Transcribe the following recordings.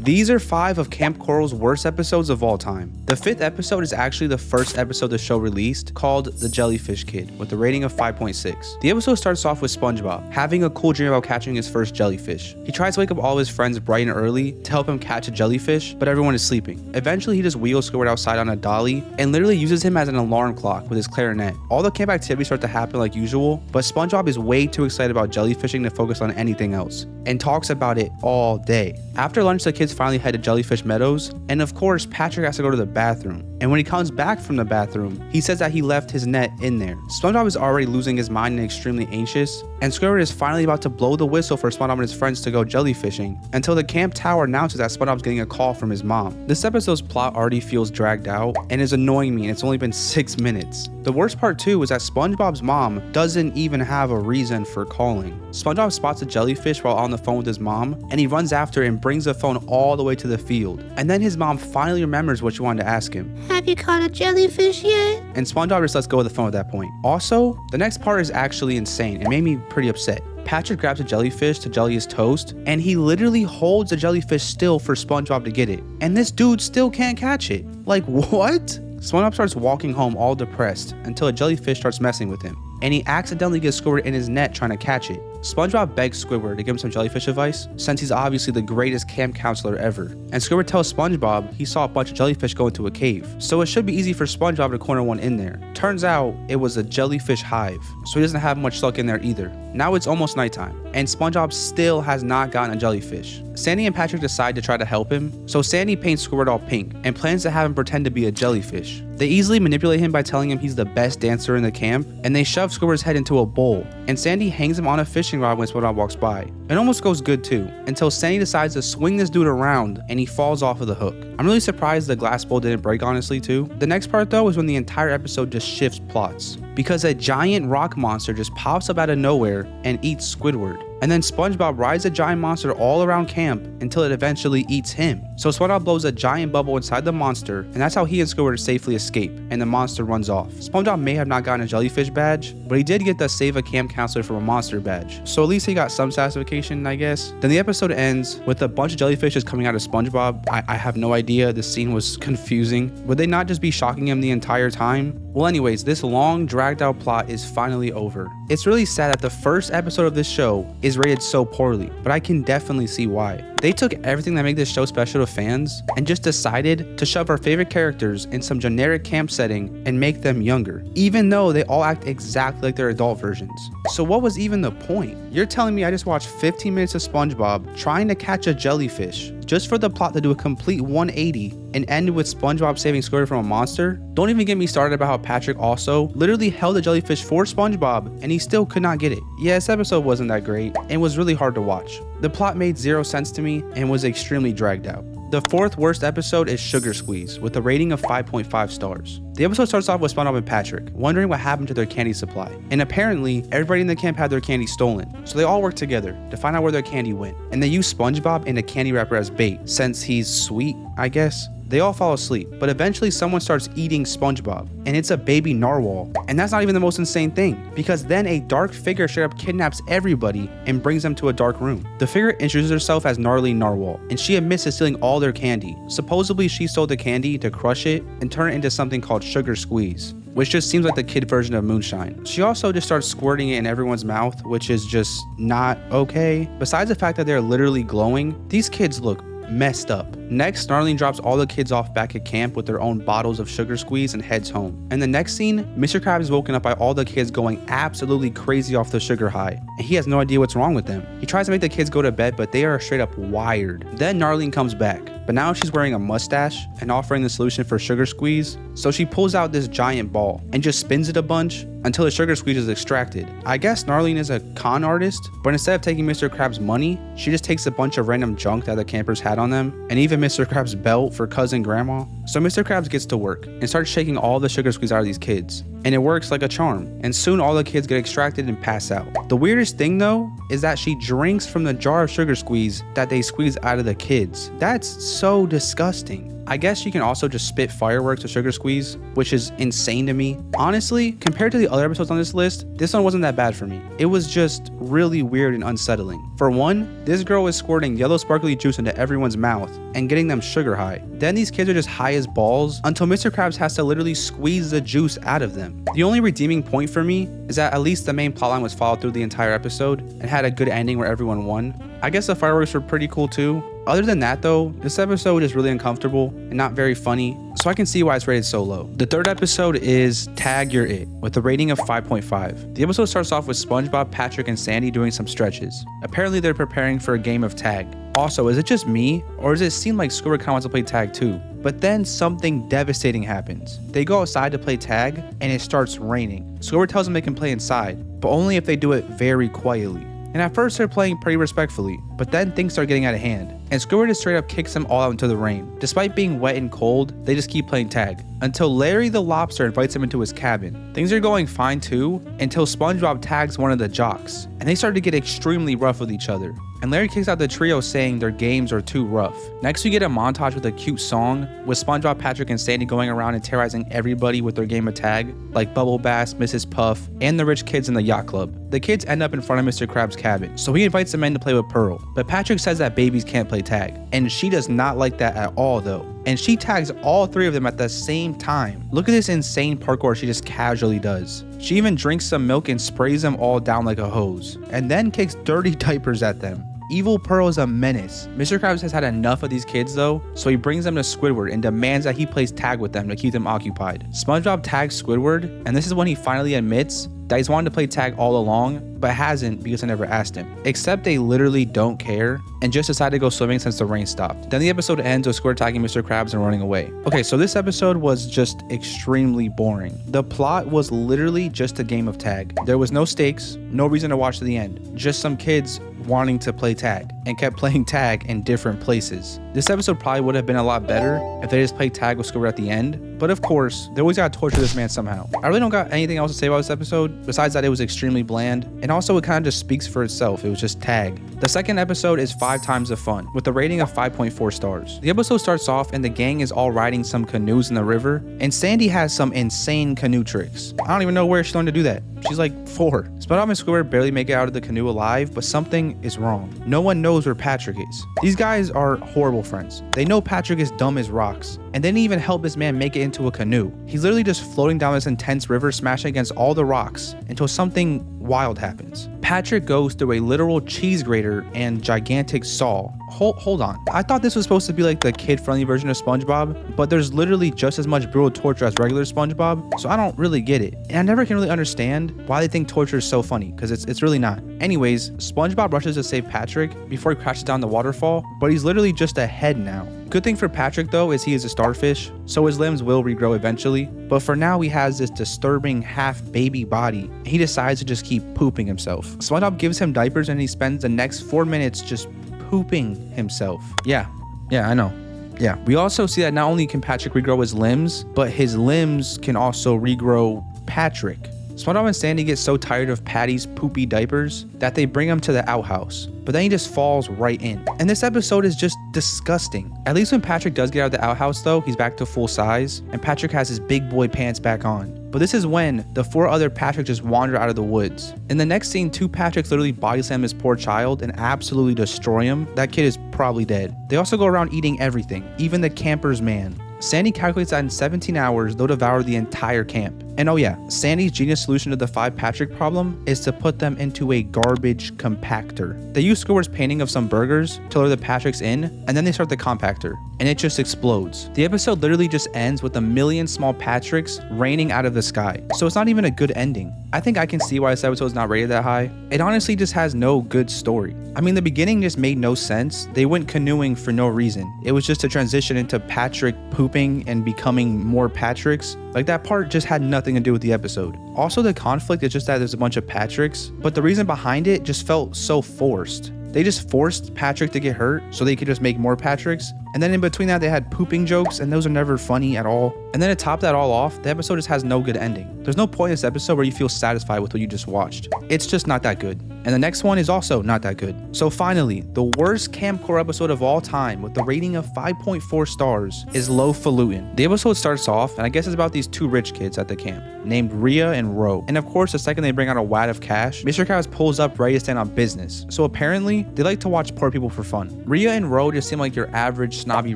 These are 5 of Kamp Koral's worst episodes of all time. The 5th episode is actually the first episode the show released, called The Jellyfish Kid, with a rating of 5.6. The episode starts off with Spongebob having a cool dream about catching his first jellyfish. He tries to wake up all his friends bright and early to help him catch a jellyfish, but everyone is sleeping. Eventually, he just wheels Squidward outside on a dolly and literally uses him as an alarm clock with his clarinet. All the camp activities start to happen like usual, but Spongebob is way too excited about jellyfishing to focus on anything else, and talks about it all day. After lunch, the kids finally head to Jellyfish Meadows, and of course, Patrick has to go to the bathroom. And when he comes back from the bathroom, he says that he left his net in there. SpongeBob is already losing his mind and extremely anxious, and Squidward is finally about to blow the whistle for SpongeBob and his friends to go jellyfishing, until the camp tower announces that SpongeBob's getting a call from his mom. This episode's plot already feels dragged out and is annoying me, and it's only been 6 minutes. The worst part too is that SpongeBob's mom doesn't even have a reason for calling. SpongeBob spots a jellyfish while on the phone with his mom, and he runs after it and brings the phone all the way to the field. And then his mom finally remembers what she wanted to ask him. Have you caught a jellyfish yet? And SpongeBob just lets go of the phone at that point. Also, the next part is actually insane. It made me pretty upset. Patrick grabs a jellyfish to jelly his toast, and he literally holds the jellyfish still for SpongeBob to get it. And this dude still can't catch it. Like, what? SpongeBob starts walking home all depressed until a jellyfish starts messing with him, and he accidentally gets Squidward in his net trying to catch it. SpongeBob begs Squidward to give him some jellyfish advice, since he's obviously the greatest camp counselor ever. And Squidward tells SpongeBob he saw a bunch of jellyfish go into a cave, so it should be easy for SpongeBob to corner one in there. Turns out it was a jellyfish hive, so he doesn't have much luck in there either. Now it's almost nighttime, and SpongeBob still has not gotten a jellyfish. Sandy and Patrick decide to try to help him, so Sandy paints Squidward all pink and plans to have him pretend to be a jellyfish. They easily manipulate him by telling him he's the best dancer in the camp, and they shove Squidward's head into a bowl, and Sandy hangs him on a fishing rod when SpongeBob walks by. It almost goes good too, until Sandy decides to swing this dude around and he falls off of the hook. I'm really surprised the glass bowl didn't break, honestly, too. The next part though is when the entire episode just shifts plots, because a giant rock monster just pops up out of nowhere and eats Squidward. And then SpongeBob rides a giant monster all around camp until it eventually eats him. So SpongeBob blows a giant bubble inside the monster, and that's how he and Squidward safely escape, and the monster runs off. SpongeBob may have not gotten a jellyfish badge, but he did get the Save a Camp Counselor from a monster badge. So at least he got some satisfaction, I guess. Then the episode ends with a bunch of jellyfishes coming out of SpongeBob. I have no idea. The scene was confusing. Would they not just be shocking him the entire time? Well, anyways, this long dragged out plot is finally over. It's really sad that the first episode of this show is rated so poorly, but I can definitely see why. They took everything that made this show special to fans and just decided to shove our favorite characters in some generic camp setting and make them younger, even though they all act exactly like their adult versions. So what was even the point? You're telling me I just watched 15 minutes of SpongeBob trying to catch a jellyfish just for the plot to do a complete 180 and end with SpongeBob saving Squidward from a monster? Don't even get me started about how Patrick also literally held the jellyfish for SpongeBob and he still could not get it. Yeah, this episode wasn't that great and was really hard to watch. The plot made zero sense to me and was extremely dragged out. The 4th worst episode is Sugar Squeeze, with a rating of 5.5 stars. The episode starts off with SpongeBob and Patrick wondering what happened to their candy supply, and apparently everybody in the camp had their candy stolen, so they all work together to find out where their candy went, and they use SpongeBob and a candy wrapper as bait, since he's sweet, I guess. They all fall asleep, but eventually someone starts eating SpongeBob, and it's a baby narwhal. And that's not even the most insane thing, because then a dark figure straight up kidnaps everybody and brings them to a dark room. The figure introduces herself as Gnarly Narwhal, and she admits to stealing all their candy. Supposedly she stole the candy to crush it and turn it into something called Sugar Squeeze, which just seems like the kid version of moonshine. She also just starts squirting it in everyone's mouth, which is just not okay. Besides the fact that they're literally glowing, these kids look messed up. Next, Snarling drops all the kids off back at camp with their own bottles of Sugar Squeeze and heads home. And the next scene, Mr. Krabs is woken up by all the kids going absolutely crazy off the sugar high, and he has no idea what's wrong with them. He tries to make the kids go to bed, but they are straight up wired. Then Narline comes back, but now she's wearing a mustache and offering the solution for Sugar Squeeze. So she pulls out this giant ball and just spins it a bunch until the Sugar Squeeze is extracted. I guess Narline is a con artist, but instead of taking Mr. Krabs' money, she just takes a bunch of random junk that the campers had on them, and even Mr. Krabs' belt for cousin grandma. So Mr. Krabs gets to work and starts shaking all the Sugar Squeeze out of these kids, and it works like a charm, and soon all the kids get extracted and pass out. The weirdest thing though is that she drinks from the jar of Sugar Squeeze that they squeeze out of the kids. That's so disgusting. I guess you can also just spit fireworks or sugar squeeze, which is insane to me. Honestly, compared to the other episodes on this list, this one wasn't that bad for me. It was just really weird and unsettling. For one, this girl is squirting yellow sparkly juice into everyone's mouth and getting them sugar high. Then these kids are just high as balls until Mr. Krabs has to literally squeeze the juice out of them. The only redeeming point for me is that at least the main plotline was followed through the entire episode and had a good ending where everyone won. I guess the fireworks were pretty cool too. Other than that though, this episode is really uncomfortable and not very funny, so I can see why it's rated so low. The third episode is Tag You're It, with a rating of 5.5. The episode starts off with SpongeBob, Patrick, and Sandy doing some stretches. Apparently they're preparing for a game of tag. Also, is it just me, or does it seem like Squidward kind of wants to play tag too? But then something devastating happens. They go outside to play tag, and it starts raining. Squidward tells them they can play inside, but only if they do it very quietly. And at first they're playing pretty respectfully, but then things start getting out of hand, and Squidward just straight up kicks them all out into the rain. Despite being wet and cold, they just keep playing tag, until Larry the Lobster invites them into his cabin. Things are going fine too, until SpongeBob tags one of the jocks, and they start to get extremely rough with each other. And Larry kicks out the trio saying their games are too rough. Next we get a montage with a cute song, with SpongeBob, Patrick, and Sandy going around and terrorizing everybody with their game of tag, like Bubble Bass, Mrs. Puff, and the rich kids in the yacht club. The kids end up in front of Mr. Krabs' cabin, so he invites them in to play with Pearl. But Patrick says that babies can't play tag, and she does not like that at all though. And she tags all three of them at the same time. Look at this insane parkour she just casually does. She even drinks some milk and sprays them all down like a hose, and then kicks dirty diapers at them. Evil Pearl is a menace. Mr. Krabs has had enough of these kids though, so he brings them to Squidward and demands that he plays tag with them to keep them occupied. SpongeBob tags Squidward, and this is when he finally admits that he's wanted to play tag all along, but hasn't because I never asked him. Except they literally don't care and just decide to go swimming since the rain stopped. Then the episode ends with Squidward tagging Mr. Krabs and running away. Okay, so this episode was just extremely boring. The plot was literally just a game of tag. There was no stakes, no reason to watch to the end, just some kids wanting to play tag and kept playing tag in different places. This episode probably would have been a lot better if they just played tag with Squidward at the end, but of course, they always gotta torture this man somehow. I really don't got anything else to say about this episode, besides that it was extremely bland, and also it kind of just speaks for itself. It was just tag. The second episode is 5 times the fun, with a rating of 5.4 stars. The episode starts off and the gang is all riding some canoes in the river, and Sandy has some insane canoe tricks. I don't even know where she learned to do that. She's like 4. SpongeBob and Squidward barely make it out of the canoe alive, but something is wrong. No one knows where Patrick is. These guys are horrible friends. They know Patrick is dumb as rocks, and they didn't even help this man make it into a canoe. He's literally just floating down this intense river, smashing against all the rocks until something wild happens. Patrick goes through a literal cheese grater and gigantic saw. Hold on. I thought this was supposed to be like the kid-friendly version of SpongeBob, but there's literally just as much brutal torture as regular SpongeBob, so I don't really get it. And I never can really understand why they think torture is so funny, because it's really not. Anyways, SpongeBob rushes to save Patrick before he crashes down the waterfall, but he's literally just a head now. Good thing for Patrick though is he is a starfish, so his limbs will regrow eventually, but for now he has this disturbing half baby body. He decides to just keep pooping himself. SpongeBob gives him diapers and he spends the next 4 minutes just pooping himself. Yeah, I know. Yeah, we also see that not only can Patrick regrow his limbs, but his limbs can also regrow Patrick. SpongeBob and Sandy get so tired of Patty's poopy diapers that they bring him to the outhouse, but then he just falls right in. And this episode is just disgusting. At least when Patrick does get out of the outhouse though, he's back to full size, and Patrick has his big boy pants back on. But this is when the 4 other Patricks just wander out of the woods. In the next scene, 2 Patricks literally body slam this poor child and absolutely destroy him. That kid is probably dead. They also go around eating everything, even the camper's man. Sandy calculates that in 17 hours, they'll devour the entire camp. And oh yeah, Sandy's genius solution to the 5 Patrick problem is to put them into a garbage compactor. They use Squidward's painting of some burgers to lure the Patricks in, and then they start the compactor, and it just explodes. The episode literally just ends with a million small Patricks raining out of the sky, so it's not even a good ending. I think I can see why this episode is not rated that high. It honestly just has no good story. I mean, the beginning just made no sense. They went canoeing for no reason. It was just a transition into Patrick pooping and becoming more Patricks. Like, that part just had nothing to do with the episode. Also, the conflict is just that there's a bunch of Patricks, but the reason behind it just felt so forced. They just forced Patrick to get hurt so they could just make more Patricks, And then in between that, they had pooping jokes, and those are never funny at all. And then to top that all off, the episode just has no good ending. There's no point in this episode where you feel satisfied with what you just watched. It's just not that good. And the next one is also not that good. So finally, the worst Kamp Koral episode of all time with the rating of 5.4 stars is Low Falutin. The episode starts off, and I guess it's about these two rich kids at the camp named Rhea and Ro. And of course, the second they bring out a wad of cash, Mr. Krabs pulls up ready to stand on business. So apparently, they like to watch poor people for fun. Rhea and Ro just seem like your average snobby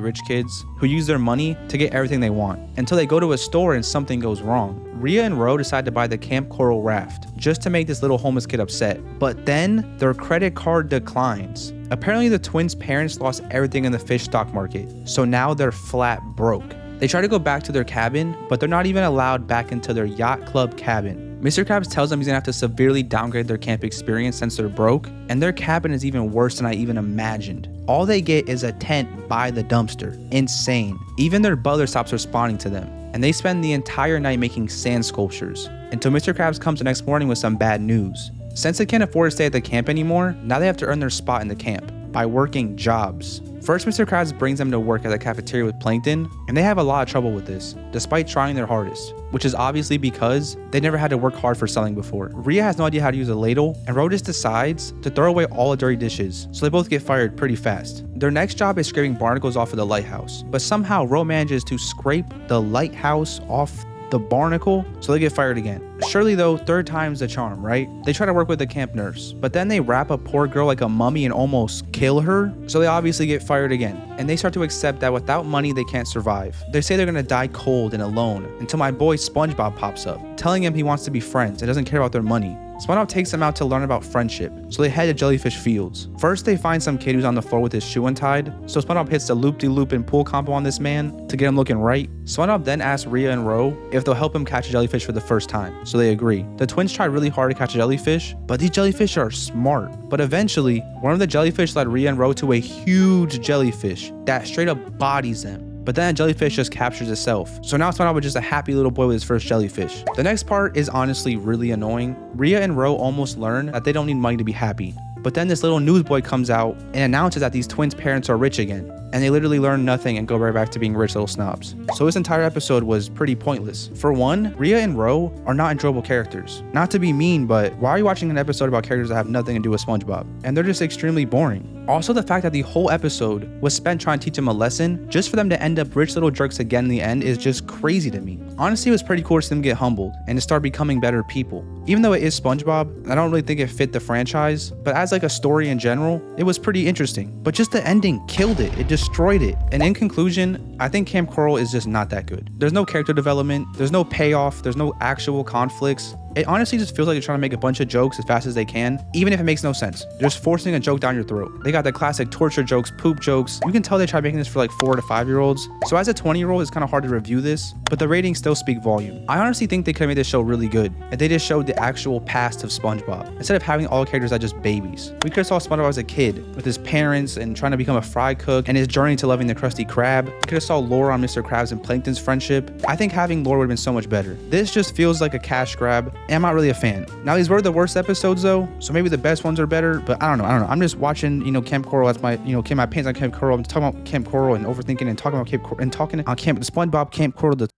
rich kids who use their money to get everything they want until they go to a store and something goes wrong. Rhea and Ro decide to buy the Kamp Koral raft just to make this little homeless kid upset, but then their credit card declines. Apparently the twins' parents lost everything in the fish stock market, so now they're flat broke. They try to go back to their cabin, but they're not even allowed back into their yacht club cabin. Mr. Krabs tells them he's gonna have to severely downgrade their camp experience since they're broke, and their cabin is even worse than I even imagined. All they get is a tent by the dumpster. Insane. Even their butler stops responding to them, and they spend the entire night making sand sculptures until Mr. Krabs comes the next morning with some bad news. Since they can't afford to stay at the camp anymore, now they have to earn their spot in the camp by working jobs. First, Mr. Krabs brings them to work at the cafeteria with Plankton, and they have a lot of trouble with this, despite trying their hardest, which is obviously because they never had to work hard for selling before. Rhea has no idea how to use a ladle, and Ro just decides to throw away all the dirty dishes, so they both get fired pretty fast. Their next job is scraping barnacles off of the lighthouse, but somehow Ro manages to scrape the lighthouse off the barnacle, so they get fired again. Surely though, third time's the charm, right? They try to work with the camp nurse, but then they wrap a poor girl like a mummy and almost kill her, so they obviously get fired again. And they start to accept that without money they can't survive. They say they're gonna die cold and alone until my boy Spongebob pops up, telling him he wants to be friends and doesn't care about their money. Spongebob takes them out to learn about friendship, so they head to Jellyfish Fields. First, they find some kid who's on the floor with his shoe untied, so Spongebob hits the loop-de-loop and pull combo on this man to get him looking right. Spongebob then asks Rhea and Ro if they'll help him catch a jellyfish for the first time, so they agree. The twins try really hard to catch a jellyfish, but these jellyfish are smart. But eventually, one of the jellyfish led Rhea and Ro to a huge jellyfish that straight up bodies them. But then a jellyfish just captures itself. So now Spongebob is just a happy little boy with his first jellyfish. The next part is honestly really annoying. Rhea and Ro almost learn that they don't need money to be happy. But then this little newsboy comes out and announces that these twins' parents are rich again. And they literally learn nothing and go right back to being rich little snobs. So this entire episode was pretty pointless. For one, Rhea and Ro are not enjoyable characters. Not to be mean, but why are you watching an episode about characters that have nothing to do with SpongeBob? And they're just extremely boring. Also, the fact that the whole episode was spent trying to teach them a lesson just for them to end up rich little jerks again in the end is just crazy to me. Honestly, it was pretty cool to see them get humbled and to start becoming better people. Even though it is SpongeBob, I don't really think it fit the franchise, but as like a story in general, it was pretty interesting. But just the ending killed it. It destroyed it. And in conclusion, I think Kamp Koral is just not that good. There's no character development, there's no payoff, there's no actual conflicts. It honestly just feels like they're trying to make a bunch of jokes as fast as they can, even if it makes no sense. They're just forcing a joke down your throat. They got the classic torture jokes, poop jokes. You can tell they tried making this for like 4 to 5 year olds. So as a 20-year-old, it's kind of hard to review this, but the ratings still speak volume. I honestly think they could have made this show really good if they just showed the actual past of SpongeBob instead of having all the characters as just babies. We could have saw SpongeBob as a kid with his parents and trying to become a fry cook and his journey to loving the Krusty Krab. We could have saw lore on Mr. Krabs and Plankton's friendship. I think having lore would have been so much better. This just feels like a cash grab, and I'm not really a fan. Now these were the worst episodes though, so maybe the best ones are better, but I don't know. I'm just watching, Kamp Koral. That's my, my pains on Kamp Koral. I'm talking about Kamp Koral and overthinking and talking about Kamp Koral and talking on the SpongeBob Kamp Koral.